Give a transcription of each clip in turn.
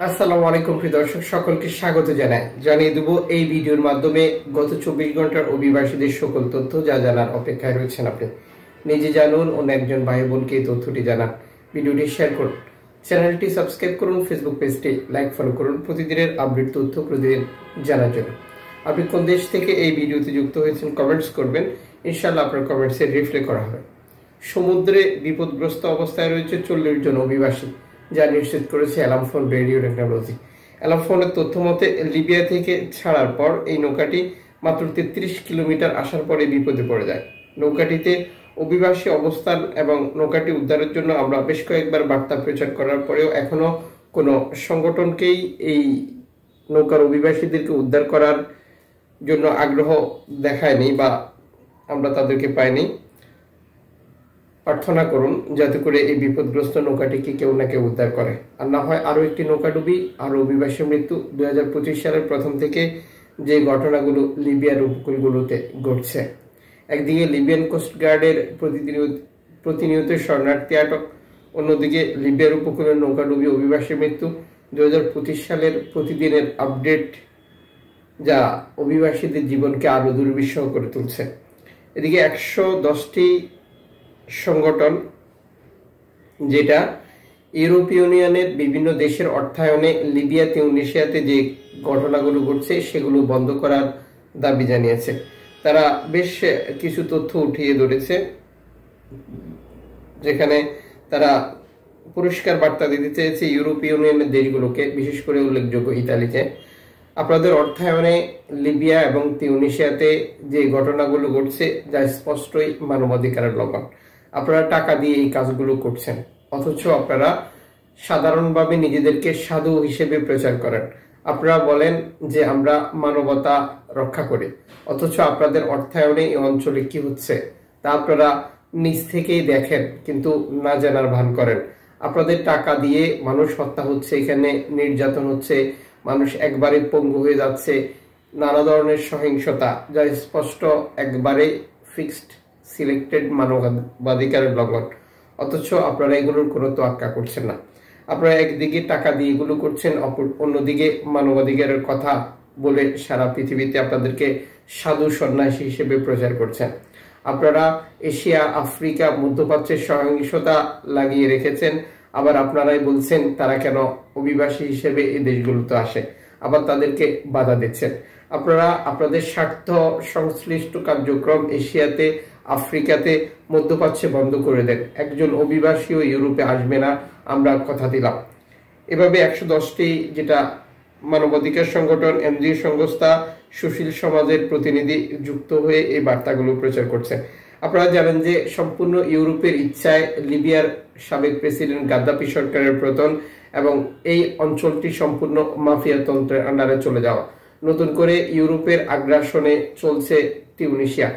আসসালামু আলাইকুম প্রিয় দর্শক, সকলকে স্বাগত জানিয়ে দেব এই ভিডিওর মাধ্যমে গত 24 ঘন্টার অভিবাসীদের সকল তথ্য যা জানার অপেক্ষায় রয়েছেন। আপনি নিজে জানুন, অন্য একজন ভাই বোনকে এই তথ্যটি জানান, ভিডিওটি শেয়ার করুন, চ্যানেলটি সাবস্ক্রাইব করুন, ফেসবুক পেজটি লাইক ফলো করুন প্রতিদিনের আপডেট তথ্য প্রতিদিন জানার জন্য। আপনি কোন দেশ থেকে এই ভিডিওতে যুক্ত হয়েছেন কমেন্টস করবেন, ইনশাআল্লাহ আপনার কমেন্টসে রিপ্লাই করা হবে। সমুদ্রে বিপদগ্রস্ত অবস্থায় রয়েছে 40 জন অভিবাসী, যা নিশ্চিত করেছে অ্যালামফোন রেডিও টেকনোলজি। অ্যালামফোনের তথ্য মতে লিবিয়া থেকে ছাড়ার পর এই নৌকাটি মাত্র 33 কিলোমিটার আসার পরে বিপদে পড়ে যায়। নৌকাটিতে অভিবাসী অবস্থান এবং নৌকাটি উদ্ধারের জন্য আমরা বেশ কয়েকবার বার্তা প্রচার করার পরেও এখনো কোনো সংগঠনকেই এই নৌকার অভিবাসীদেরকে উদ্ধার করার জন্য আগ্রহ দেখায়নি বা আমরা তাদেরকে পাইনি। প্রার্থনা করুন যাতে করে এই বিপদগ্রস্ত নৌকাটিকে কেউ না কেউ উদ্ধার করে, আর না হয় আরো একটি নৌকা ডুবি, আরো অভিবাসী মৃত্যু। 2025 সালের প্রথম থেকে যে ঘটনাগুলো লিবিয়ার উপকূলগুলোতে ঘটছে, একদিকে লিবিয়ান কোস্টগার্ডের প্রতিনিয়ত শরণার্থী আটক, অন্যদিকে লিবিয়ার উপকূলের নৌকা ডুবি, অভিবাসী মৃত্যু। 2025 সালের প্রতিদিনের আপডেট যা অভিবাসীদের জীবনকে আরো দুর্বিষহ করে তুলছে। এদিকে 110টি সংগঠন, যেটা ইউরোপীয় ইউনিয়নের বিভিন্ন দেশের অর্থায়নে লিবিয়া, তিউনিসিয়াতে যে ঘটনাগুলো ঘটছে সেগুলো বন্ধ করার দাবি জানিয়েছে। তারা বেশ কিছু তথ্য উঠিয়ে ধরেছে, যেখানে তারা পুরস্কার বার্তা দিতে চেয়েছে ইউরোপীয় ইউনিয়নের দেশগুলোকে, বিশেষ করে উল্লেখযোগ্য ইতালিকে। আপনাদের অর্থায়নে লিবিয়া এবং তিউনিসিয়াতে যে ঘটনাগুলো ঘটছে যা স্পষ্টই মানবাধিকারের লঙ্ঘন। আপনারা টাকা দিয়ে এই কাজগুলো করছেন, অথচ আপনারা সাধারণভাবে নিজেদেরকে সাধু হিসেবে প্রচার করেন। আপনারা বলেন যে আমরা মানবতা রক্ষা করি, অথচ আপনাদের অর্থায়নে এই অঞ্চলে কি হচ্ছে তা আপনারা নিজ থেকেই দেখেন, কিন্তু না জানার ভান করেন। আপনাদের টাকা দিয়ে মানুষ হত্যা হচ্ছে, এখানে নির্যাতন হচ্ছে, মানুষ একবারে পঙ্গু হয়ে যাচ্ছে, নানা ধরনের সহিংসতা যা স্পষ্ট একবারে ফিক্সড সিলেক্টেড মানবাধিকারের লঙ্ঘন, অথচ আপনারা এগুলোর কোনো তোয়াক্কা করছেন না। আপনারা একদিকে টাকা দিয়ে এগুলো করছেন, অন্যদিকে মানবাধিকারের কথা বলে সারা পৃথিবীতে আপনাদেরকে সাধু সন্ন্যাসী হিসেবে প্রচার করছেন। আপনারা এশিয়া, আফ্রিকা, মধ্যপ্রাচ্যের সহিংসতা লাগিয়ে রেখেছেন, আবার আপনারাই বলছেন তারা কেন অভিবাসী হিসেবে এই দেশগুলোতে আসে, আবার তাদেরকে বাধা দিচ্ছেন। আপনারা আপনাদের স্বার্থ সংশ্লিষ্ট কার্যক্রম এশিয়াতে, আফ্রিকাতে, মধ্যপ্রাচ্যে বন্ধ করে দেন। একজন অভিবাসীও ইউরোপে আসবে না, আমরা কথা দিলাম। এভাবে 110টি যেটা মানবাধিকার সংগঠন, এনজিও সংস্থা, সুশীল সমাজের প্রতিনিধি যুক্ত হয়ে এই বার্তাগুলো প্রচার করছে। আপনারা জানেন যে সম্পূর্ণ ইউরোপের ইচ্ছায় লিবিয়ার সাবেক প্রেসিডেন্ট গাদ্দাফি সরকারের পতন এবং এই অঞ্চলটি সম্পূর্ণ মাফিয়া তন্ত্রের আন্ডারে চলে যাওয়া। নতুন করে ইউরোপের আগ্রাসনে চলছে তিউনিসিয়া।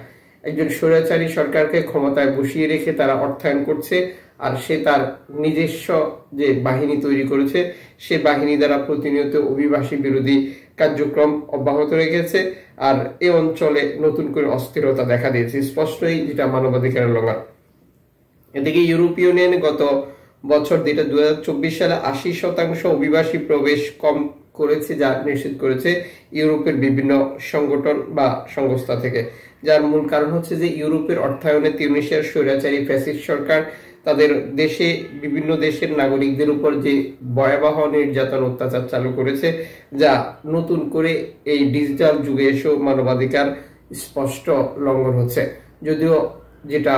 একজন স্বৈরাচারী সরকারকে ক্ষমতায় বসিয়ে রেখে তারা অর্থায়ন করছে, আর সে তার নিজস্ব যে বাহিনী তৈরি করেছে সে বাহিনী দ্বারা প্রতিনিয়ত অভিবাসী বিরোধী কার্যক্রম অব্যাহত রেখেছে, আর এই অঞ্চলে নতুন করে অস্থিরতা দেখা দিয়েছে, স্পষ্টই যেটা মানবাধিকারের লঙ্ঘন। এদিকে ইউরোপীয় ইউনিয়ন গত বছর 2024 সালে 80% অভিবাসী প্রবেশ কম করেছে, যা নিশ্চিত করেছে ইউরোপের বিভিন্ন সংগঠন বা সংস্থা থেকে। যার মূল কারণ হচ্ছে যে ইউরোপের অর্থায়নে তিউনিসিয়ার স্বৈরাচারী ফ্যাসিস্ট সরকার তাদের দেশে বিভিন্ন দেশের নাগরিকদের উপর যে ভয়াবহ নির্যাতন অত্যাচার চালু করেছে, যা নতুন করে এই ডিজিটাল যুগে এসেও মানবাধিকার স্পষ্ট লঙ্ঘন হচ্ছে। যদিও যেটা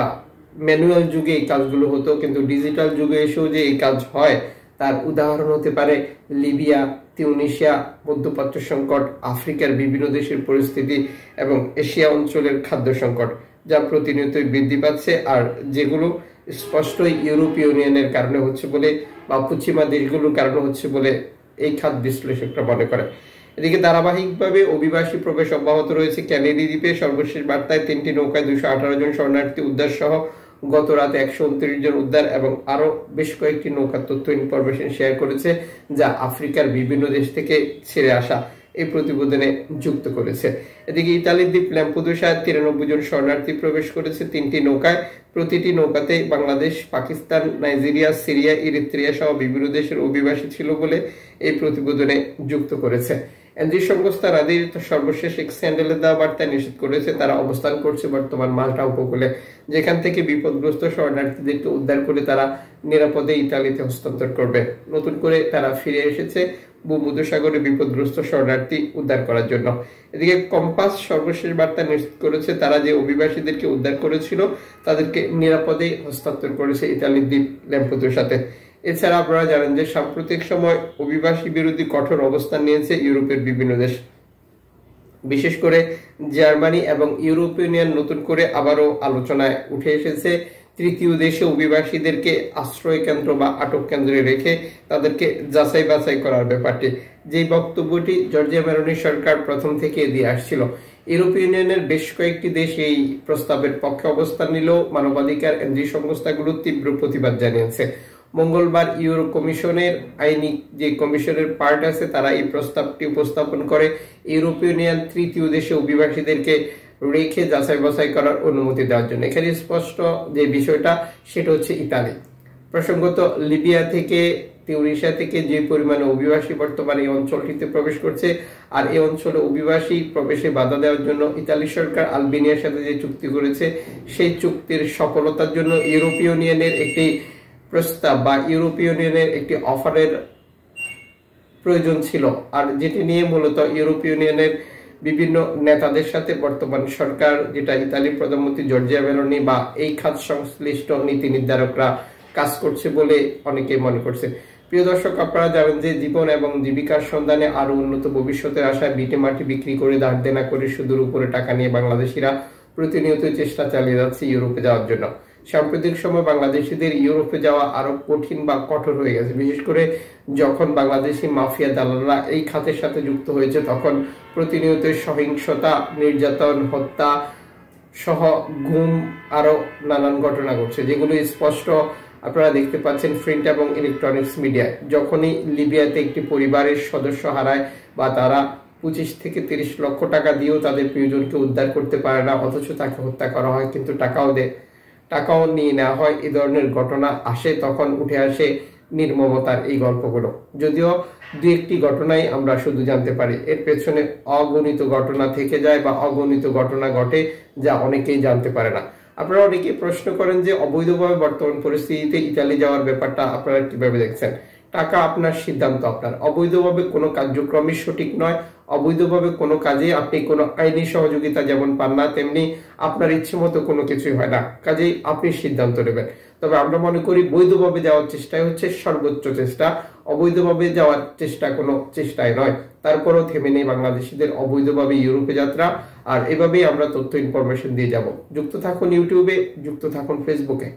ম্যানুয়াল যুগে এই কাজগুলো হতো, কিন্তু ডিজিটাল যুগে এসেও যে এই কাজ হয় তার উদাহরণ হতে পারে লিবিয়া, তিউনিসিয়া, মধ্যপ্রাচ্য সংকট, আফ্রিকার বিভিন্ন দেশের পরিস্থিতি এবং এশিয়া অঞ্চলের খাদ্য সংকট, যা প্রতিনিয়তই বৃদ্ধি পাচ্ছে, আর যেগুলো স্পষ্টই ইউরোপীয় ইউনিয়নের কারণে হচ্ছে বলে বা পশ্চিমা দেশগুলোর কারণে হচ্ছে বলে এই খাত বিশ্লেষকরা মনে করে। এদিকে ধারাবাহিকভাবে অভিবাসী প্রবেশ অব্যাহত রয়েছে ক্যানেডি দ্বীপে। সর্বশেষ বার্তায় 3টি নৌকায় 218 জন শরণার্থী উদ্ধার সহ গত রাতে 129 জন উদ্ধার এবং আরো বেশ কয়েকটি নৌকার তথ্য ইনফরমেশন শেয়ার করেছে, যা আফ্রিকার বিভিন্ন দেশ থেকে ছেড়ে আসা। এই প্রতিবেদনে যুক্ত করেছে। এদিকে ইতালির দ্বীপ ল্যাম্পুদুসায় 93 জন শরণার্থী প্রবেশ করেছে 3টি নৌকায়। প্রতিটি নৌকাতে Bangladesh, Pakistan, Nigeria, Syria, Eritrea সহ বিভিন্ন দেশের অভিবাসী ছিল বলে এই প্রতিবেদনে যুক্ত করেছে। এনজি সংস্থা রাদির সর্বশেষ এক স্যান্ডেলে দেওয়া বার্তায় নিশ্চিত করেছে তারা অবস্থান করছে বর্তমান মাল্টা উপকূলে, যেখান থেকে বিপদগ্রস্ত শরণার্থীদেরকে উদ্ধার করে তারা নিরাপদে ইতালিতে হস্তান্তর করবে। নতুন করে তারা ফিরে এসেছে ভূমধ্যসাগরে বিপদগ্রস্ত শরণার্থী উদ্ধার করার জন্য। এদিকে কম্পাস সর্বশেষ বার্তা নিশ্চিত করেছে তারা যে অভিবাসীদেরকে উদ্ধার করেছিল তাদেরকে নিরাপদে হস্তান্তর করেছে ইতালির দ্বীপ ল্যাম্পুদুসাতে। এছাড়া আপনারা জানেন যে সাম্প্রতিক সময় অভিবাসী বিরোধী কঠোর অবস্থান নিয়েছে ইউরোপের বিভিন্ন দেশ, বিশেষ করে জার্মানি এবং ইউরোপীয় ইউনিয়ন নতুন করে আবারও আলোচনায় উঠে এসেছে তৃতীয় দেশে অভিবাসীদেরকে আশ্রয় কেন্দ্র বা আটক কেন্দ্রে রেখে তাদেরকে যাচাই বাছাই করার ব্যাপারটি, যে বক্তব্যটি জর্জিয়া মেলোনি সরকার প্রথম থেকে দিয়ে আসছিল। ইউরোপীয় ইউনিয়নের বেশ কয়েকটি দেশ এই প্রস্তাবের পক্ষে অবস্থান নিলেও মানবাধিকার এনজি সংস্থাগুলো তীব্র প্রতিবাদ জানিয়েছে। মঙ্গলবার ইউরো কমিশনের আইনি যে কমিশনের পার্ট আছে তারা এই প্রস্তাবটি উপস্থাপন করে ইউরোপীয় ইউনিয়ন তৃতীয় দেশে অভিবাসীদেরকে রেখে যাচাই বাছাই করার অনুমতি দেওয়ার জন্য। এখানে স্পষ্ট যে বিষয়টা সেটা হচ্ছে ইতালি। প্রসঙ্গত লিবিয়া থেকে, তিউনিসিয়া থেকে যে পরিমাণে অভিবাসী বর্তমানে এই অঞ্চলটিতে প্রবেশ করছে, আর এই অঞ্চলে অভিবাসী প্রবেশে বাধা দেওয়ার জন্য ইতালি সরকার আলবেনিয়ার সাথে যে চুক্তি করেছে সেই চুক্তির সফলতার জন্য ইউরোপীয় ইউনিয়নের একটি প্রস্তাব বা ইউরোপীয় ইউনিয়নের একটি অফারের প্রয়োজন ছিল, আর যেটি নিয়ে মূলত ইউরোপীয় ইউনিয়নের বিভিন্ন নেতাদের সাথে বর্তমান সরকার, যেটা ইতালির প্রধানমন্ত্রী জর্জিয়া মেলোনি বা এই খাত সংশ্লিষ্ট নীতি নির্ধারকরা কাজ করছে বলে অনেকেই মনে করছে। প্রিয় দর্শক, আপনারা জানেন যে জীবন এবং জীবিকার সন্ধানে আরো উন্নত ভবিষ্যতের আশায় ভিটে মাটি বিক্রি করে ধার দেনা করে সুদের উপরে টাকা নিয়ে বাংলাদেশিরা প্রতিনিয়ত চেষ্টা চালিয়ে যাচ্ছে ইউরোপে যাওয়ার জন্য। সাম্প্রতিক সময় বাংলাদেশিদের ইউরোপে যাওয়া আরো কঠিন বা কঠোর হয়ে গেছে, বিশেষ করে যখন বাংলাদেশি মাফিয়া দালালরা এই খাতের সাথে যুক্ত হয়েছে তখন প্রতিনিয়ত সহিংসতা, নির্যাতন, হত্যা সহ গুম আরো নানান ঘটনা ঘটছে, যেগুলো স্পষ্ট আপনারা দেখতে পাচ্ছেন প্রিন্ট এবং ইলেকট্রনিক্স মিডিয়ায়। যখনই লিবিয়াতে একটি পরিবারের সদস্য হারায় বা তারা 25 থেকে 30 লক্ষ টাকা দিয়েও তাদের প্রিয়জনকে উদ্ধার করতে পারে না, অথচ তাকে হত্যা করা হয় কিন্তু টাকাও নিয়ে নেওয়া হয়, এই ধরনের ঘটনা আসে, তখন উঠে আসে নির্মমতার এই গল্পগুলো। যদিও দু একটি ঘটনাই আমরা শুধু জানতে পারি, এর পেছনে অগণিত ঘটনা থেকে যায় বা অগণিত ঘটনা ঘটে যা অনেকেই জানতে পারে না। আপনারা অনেকেই প্রশ্ন করেন যে অবৈধভাবে বর্তমান পরিস্থিতিতে ইতালি যাওয়ার ব্যাপারটা আপনারা কিভাবে দেখছেন। টাকা আপনার সিদ্ধান্ত, আপনার অবৈধভাবে কোনো কার্যক্রমই সঠিক নয়। অবৈধভাবে কোনো কাজে আপনি কোনো আইনি সহযোগিতা যেমন পান না, তেমনি আপনার ইচ্ছে মতো কোনো কিছুই হয় না, কাজেই আপনি সিদ্ধান্ত নেবেন। তবে আমরা মনে করি বৈধভাবে যাওয়ার চেষ্টাই হচ্ছে সর্বোচ্চ চেষ্টা, অবৈধভাবে যাওয়ার চেষ্টা কোনো চেষ্টাই নয়। তারপরও থেমে নেই বাংলাদেশিদের অবৈধভাবে ইউরোপে যাত্রা, আর এভাবেই আমরা তথ্য ইনফরমেশন দিয়ে যাব। যুক্ত থাকুন ইউটিউবে, যুক্ত থাকুন ফেসবুকে।